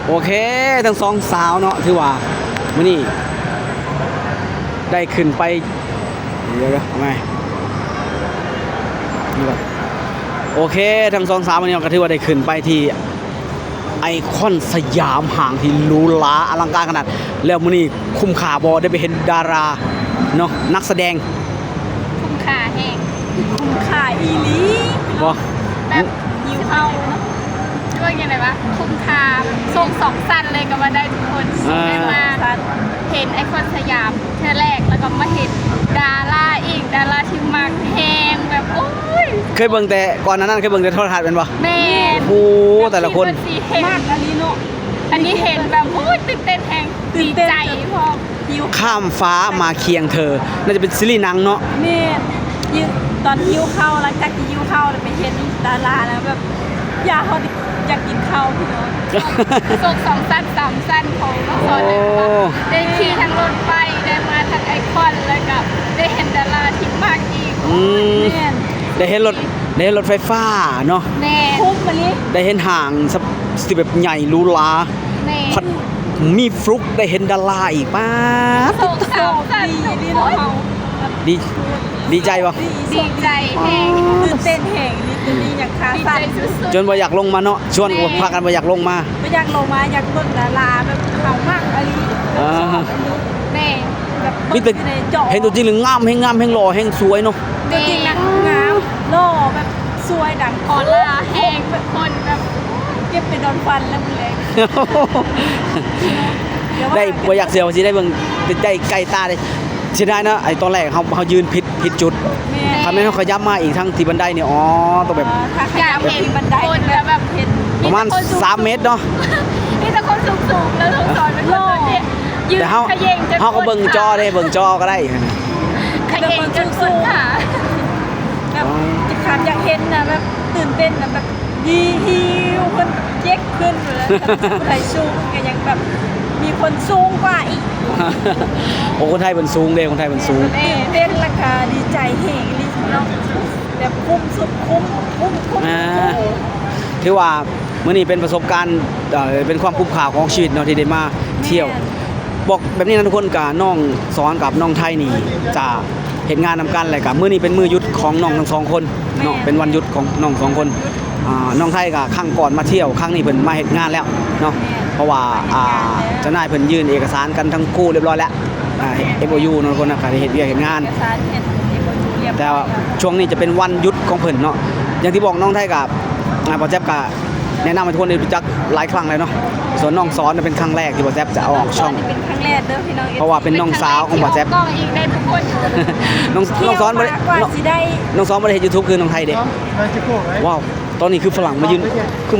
โอเคทั้งสองสาวเนาะถือว่ามื้อนี้ได้ขึ้นไปเดี๋ยวทำไมนี่ก่อนโอเคทั้งสองสาวมื้อนี้ก็ถือว่าได้ขึ้นไปที่ไอคอนสยามห่างที่หรูหราอลังการขนาดแล้วมื้อนี้คุ้มค่าบ่ได้ไปเห็นดาราเนาะนักแสดงคุ้มค่าแห้งคุ้มค่าอีหลีบ่แบบหิวเข้าเนาะเรียกว่ายังไงวะคุ้มค่าทรงสองสั้นเลยก็มาได้ทุกคนได้มาเห็นไอคอนสยามเธอแรกแล้วก็มาเห็นดาราอีกดาราที่มักแหงแบบโอ้ยเคยเบิ่งแต่ก่อนนั้นเคยเบิ่งแต่โทรทัศน์เป็นบ่แม่โอ้แต่ละคนมากอันนี้เนาะอันนี้เห็นแบบโอ้ยตื่นเต้นแหงดีใจพอข้ามฟ้ามาเคียงเธอน่าจะเป็นซีรีส์หนังเนาะแม่ตอนหิวเข้าหลังจากที่หิวเข้าไปเห็นดาราแล้วแบบอยากกินข้าวพี่น้องส่ง2 สั้น 3 สั้นของน้องซอนเลยว่าได้ขี่ทั้งรถไฟได้มาทั้งไอคอนแล้วก็ได้เห็นดาราที่มากอีกได้เห็นรถไฟฟ้าเนาะแน่คุ้มมาลิได้เห็นห่างสิแบบใหญ่หรูหราพัดมีฟลุกได้เห็นดาราอีกป้าส่ง3 สั้นดีใจปะดีใจแห้งตื่นเต้นแห้งนี่อยากขาสั่นจนบ่อยากลงมาเนาะชวนพากันบ่อยากลงมาไม่อยากลงมาอยากเบิ่งดาราแบบเขามากอะไรแม่แบบเห็นตัวจริงหรืองามแห้งหล่อแห้งสวยเนาะจริงนะงามหล่อแบบสวยดังออร่าแห้งแบบคนแบบเก็บไปโดนฟันแล้วมันเลยได้บ่อยากเสียวสิได้เบิ่งได้ใกล้ตาได้เสียดายนะไอ้ตอนแรกเขายืนผิดจุดทำให้เขาขยับมาอีกทั้งที่บันไดเนี่ยอ๋อต้องแบบอยากเห็นบันไดแบบเห็นประมาณ3 เมตรเนาะนี่แต่คนสูงแล้วต้องสอนเป็นคนเนี่ยยืนขย่งจนเขาก็เบิ่งจอได้เบิ่งจอก็ได้ขย่งจนสูงค่ะแบบจะถามอยากเห็นนะแบบตื่นเต้นนะแบบฮิวคนเจ๊กขึ้นเลยใส่ชูก็ยังแบบมีคนสูงกว่าอีกโอ้คนไทยเป็นสูงเลยคนไทยเป็นสูงเต้นราคาดีใจเฮงนี่เนาะแบบคุ้มสุดคุ้มที่ว่าเมื่อนี้เป็นประสบการณ์เป็นความคุ้มค่าของชีวิตเนาะที่ได้มาเที่ยวบอกแบบนี้นะทุกคนกับน้องสอนกับน้องไทยนี่จะเห็นงานนำกันอะไรกับมื้อนี้เป็นมื้อหยุดของน้องทั้ง2 คนเนาะเป็นวันหยุดของน้อง2 คนน้องไทยกับครั้งก่อนมาเที่ยวครั้งนี้เพิ่นมาเฮ็ดงานแล้วเนาะเพราะว่าเจ้านายเพิ่นยื่นเอกสารกันทั้งคู่เรียบร้อยแล้วMOU เนาะทุกคนนะก็ได้เฮ็ดเวียกเฮ็ดงานแต่ช่วงนี้จะเป็นวันหยุดของเพิ่นเนาะอย่างที่บอกน้องไทยกับบ่แจ๊บก็แนะนำให้ทุกคนได้รู้จักหลายครั้งเลยเนาะส่วนน้องสอนเป็นครั้งแรกที่บ่แจ๊บจะเอาออกช่องเป็นครั้งแรกเด้อพี่น้องเพราะว่าเป็นน้องสาวของบ่แจ๊บน้องสอนบ่ได้น้องสอนบ่ได้เฮ็ด YouTube คือน้องไทยเด้ว้าวตอนนี้คือฝรั่งมายืนคือ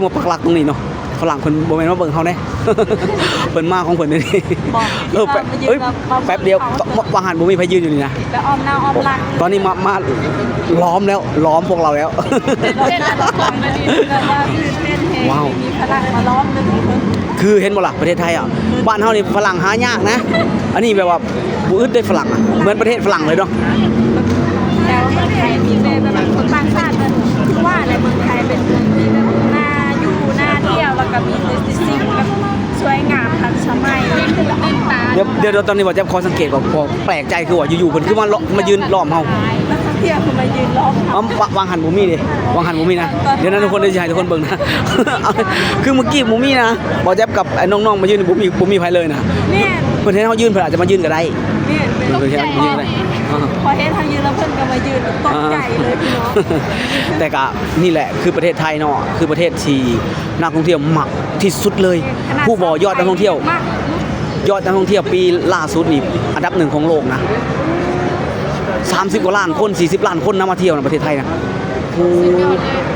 มาปักหลักตรงนี้เนาะฝรั่งเพิ่นบ่แม่นว่าเบิ่งเฮาแน่เพิ่นมาของเพิ่นนี่แป๊บเดียวว่าหันบ่มีไผยืนอยู่นี่นะแล้วอ้อมหน้าอ้อมหลังตอนนี้มาล้อมแล้วล้อมพวกเราแล้วว้าวมีพลังมาล้อมเลยคือเห็นบ่ล่ะประเทศไทยอ่ะบ้านเฮานี่ฝรั่งหายากนะอันนี้แบบว่าบ่อึดได้ฝรั่งเหมือนประเทศฝรั่งเลยเนาะแต่ว่าเมืองไทยมีแบบคนต่างชาติคือว่าในเมืองไทยเป็นเมืองที่แบบน่าอยู่น่าเที่ยวแล้วก็มีสิ่งแบบสวยงามทันสมัยเดี๋ยวตอนนี้ว่าจะขอสังเกตว่าพอแปลกใจคือว่าอยู่ๆเพิ่นคือมายืนล้อมเฮานักท่องเที่ยวคือมายืนล้อมวางหันบ่มีดิวางหันบ่มีนะเดี๋ยวนั้นทุกคนได้สิให้ทุกคนเบิ่งนะคือเมื่อกี้บ่มีนะบ่แจ๊บกับไอ้น้องๆมายืนบ่มีไผเลยนะเพิ่นเห็นเฮายืนเพิ่นอาจจะมายืนก็ได้เพิ่นเห็นเฮายืนได้พอเห็นเฮายืนแล้วเพิ่นก็มายืนตกใจเลยพี่น้องแต่ก็นี่แหละคือประเทศไทยเนาะคือประเทศที่นักท่องเที่ยวมักที่สุดเลยผู้บ่ยอดนักท่องเที่ยวปีล่าสุดนี่อันดับ1ของโลกนะ30 กว่าล้านคน40 ล้านคนนะมาเที่ยวในประเทศไทยนะโอ้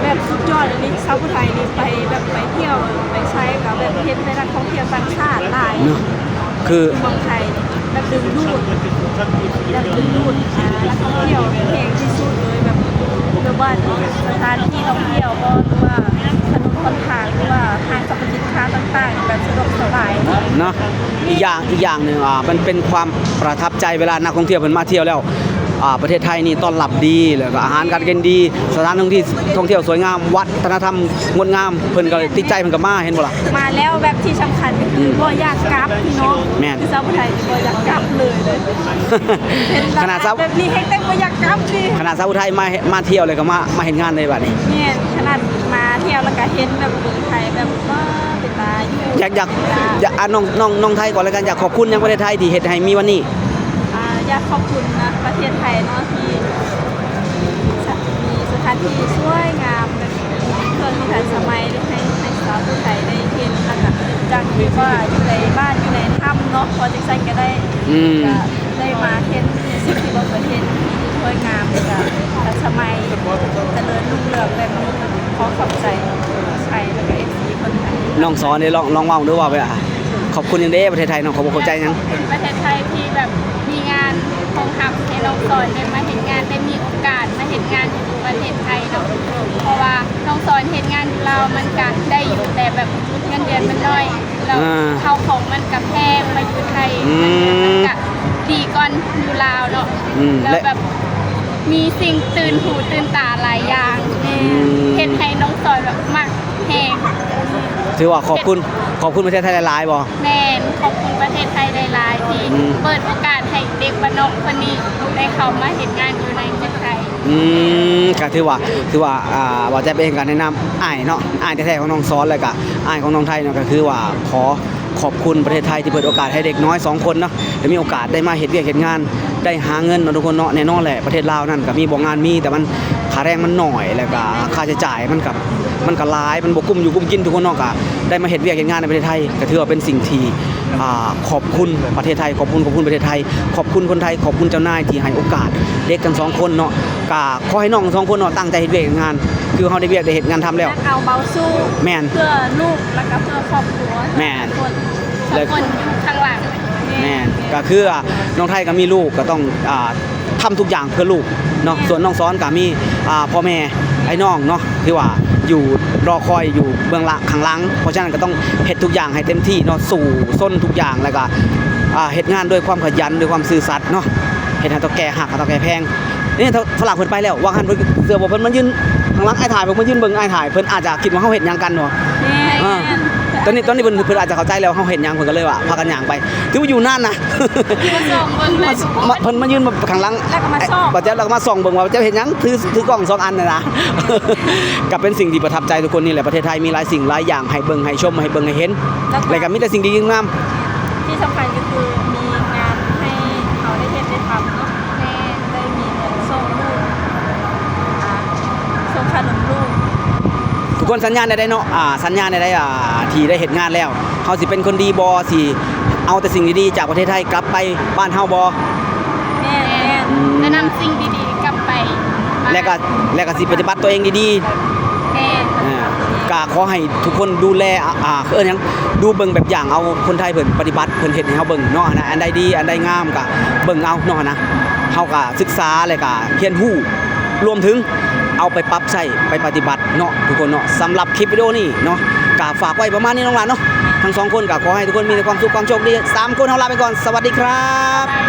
แบบสุดยอดเลยชาวไทยนี่ไปแบบไปเที่ยวไปใช้กับแบบเห็นในนักท่องเที่ยวต่างชาติหลายเนาะคือเมืองไทยแบบดึงดูดนักท่องเที่ยวแพงที่สุดเลยแบบว่าสถานที่ท่องเที่ยวก็หรือว่าถนนคนทางหรือว่าห้างสรรพสินค้าต่างๆแบบสะดวกสบายเนาะอีกอย่างหนึ่งมันเป็นความประทับใจเวลานักท่องเที่ยวเพิ่นมาเที่ยวแล้ว ประเทศไทยนี่ต้อนรับดีแล้วก็อาหารการกินดีสถานท่องเที่ยวสวยงามวัฒนธรรมงดงามเพิ่นก็เลยติดใจเพิ่นก็มาเห็นบ่ล่ะ มาแล้วแบบที่สำคัญก็คือบ่อยากกลับพี่น้อง แม่น คือชาวไทยบ่อยากกลับเลยเห็น ขนาดชาว แบบนี้เฮ็ดแต่บ่อยากกลับดิ ขนาดชาวไทยมาเที่ยวเลยก็มาเห็นงานเลยบัดนี้ เนี่ยขนาดมาเที่ยวแล้วก็เห็นแบบเมืองไทยแบบว่าเป็นตาอยู่ อยากน้องไทยก่อนแล้วกันอยากขอบคุณยังประเทศไทยที่เฮ็ดให้มีวันนี้ อยากขอบคุณนะประเทศไทยเนาะที่มีสถานที่สวยงามแบบเครื่องที่ทันสมัยให้สาวไทยได้เห็นแล้วก็จากที่ว่าอยู่ในบ้านอยู่ในถ้ำเนาะพอจังซั่นก็ได้ก็ได้มาเห็นสิ่งที่บ่เคยเห็นที่สวยงามแล้วก็ทันสมัยเจริญรุ่งเรืองแบบนี้ขอขอบใจไทยแล้วก็ FC คนไทย น้องสอนนี่ลองเว้าดูว่าไปขอบคุณยังเด้ประเทศไทยน้องขอบคุณใจยัง ประเทศไทยที่แบบมีงานคงทำให้น้องสอนได้มาเห็นงานได้มีโอกาสมาเห็นงานอยู่ประเทศไทยเนาะเพราะว่าน้องสอนเห็นงานอยู่เราวมันก็ได้อยู่แต่แบบเงินเดือนมันน้อยแล้วเข้าของมันกับแพงมาอยู่ไทยมันก็ดีก่อนอยู่ลาวเนาะแล้วแบบมีสิ่งตื่นหูตื่นตาหลายอย่างเห็นให้น้องสอนแบบมักแพง ถือว่าขอบคุณประเทศไทยหลายๆบ่ แม่นขอบคุณประเทศไทยหลายๆที่เปิดโอกาสให้เด็กบ้านนอกคนนี้ได้เข้ามาเห็นงานอยู่ในประเทศไทย ก็ถือว่าว่าจะเป็นการแนะนำอ้ายเนาะอ้ายแท้ๆของน้องซ้อนแล้วก็อ้ายของน้องไทยเนาะก็คือว่าขอบคุณประเทศไทยที่เปิดโอกาสให้เด็กน้อย2คนเนาะได้มีโอกาสได้มาเฮ็ดเวียกเฮ็ดงานได้หาเงินเนาะทุกคนเนาะแน่นอนแหละประเทศลาวนั่นก็มีบ่งานมีแต่มันค่าแรงมันน้อยแล้วก็ค่าใช้จ่ายมันก็หลายมันบ่กุ้มอยู่กุ้มกินทุกคนเนาะก็ได้มาเฮ็ดเวียกเฮ็ดงานในประเทศไทยก็ถือว่าเป็นสิ่งที่ขอบคุณประเทศไทยขอบคุณประเทศไทยขอบคุณคนไทยขอบคุณเจ้านายที่ให้โอกาสเด็กทั้ง2คนเนาะก็ขอให้น้อง2คนเนาะตั้งใจเฮ็ดเวียกเฮ็ดงานคือเฮาได้เวียกได้เฮ็ดงานทำแล้ว เอาเบาสู้ แม่น เพื่อลูกแล้วก็เพื่อครอบครัว แม่น คนอยู่ข้างหลัง แม่นก็คือน้องไทยก็มีลูกก็ต้องทำทุกอย่างเพื่อลูกเนาะส่วนน้องซ้อนก็มีพ่อแม่ไอ้น้องเนาะที่ว่าอยู่รอคอยอยู่เบื้องหลังข้างหลังเพราะฉะนั้นก็ต้องเฮ็ดทุกอย่างให้เต็มที่เนาะสู่ส้นทุกอย่างแล้วก็เฮ็ดงานด้วยความขยันด้วยความซื่อสัตย์เนาะเฮ็ดให้เฒ่าแก่หักให้เฒ่าแก่แพงนี่ฝรั่งเพิ่นไปแล้วว่าหันเพิ่นเสือบ่เพิ่นมายืนข้างหลังไอ้ถ่ายเพิ่นมายืนเบิ่งไอ้ถ่ายเพิ่นอาจจะคิดว่าเฮาเฮ็ดหยังกันเนาะ ตอนนี้เพิ่นอาจจะเข้าใจแล้วเฮาเห็นหยังเพิ่นก็เลยว่าพากันหยังไปถือว่าอยู่นั่นนะ มาส่งเบิ่งเลย เพิ่นมายืนข้างหลัง แล้วก็มาส่อง บ่เจ้าแล้วก็มาส่องเบิ่งว่าเจ้าเห็นหยังถือกล้อง2อันน่ะนะ ก็เป็นสิ่งที่ประทับใจทุกคนนี่แหละประเทศไทยมีหลายสิ่งหลายอย่างให้เบิ่งให้ชมให้เบิ่งให้เห็นแล้วก็มีแต่สิ่งดีๆงาม ที่สำคัญก็คือมีงานให้เขาได้เห็นได้ทำเนาะแม่ได้มีเงินส่งลูกส่งขนมลูก ทุกคนสัญญาณได้เนาะสัญญาณได้ที่ได้เห็นงานแล้วเฮาสิเป็นคนดีบ่สิเอาแต่สิ่งดีๆจากประเทศไทยกลับไปบ้านเฮาบ่ แม่จะนำสิ่งดีๆกลับไป แล้วก็สิปฏิบัติตัวเองดีๆ แม่ ก็ขอให้ทุกคนดูแลคือหยังดูเบิ่งแบบอย่างเอาคนไทยเพิ่นปฏิบัติเพิ่นเฮ็ดให้เฮาเบิ่งเนาะนะอันใดดีอันใดงามก็เบิ่งเอาเนาะนะเฮาก็ศึกษาแล้วก็เรียนรู้รวมถึงเอาไปปรับใช้ไปปฏิบัติเนาะทุกคนเนาะสำหรับคลิปวิดีโอนี้เนาะก็ฝากไว้ประมาณนี้น้องหลานเนาะทั้ง2คนก็ขอให้ทุกคนมีแต่ความสุขความโชคดี3คนเฮาลาไปก่อนสวัสดีครับ ได้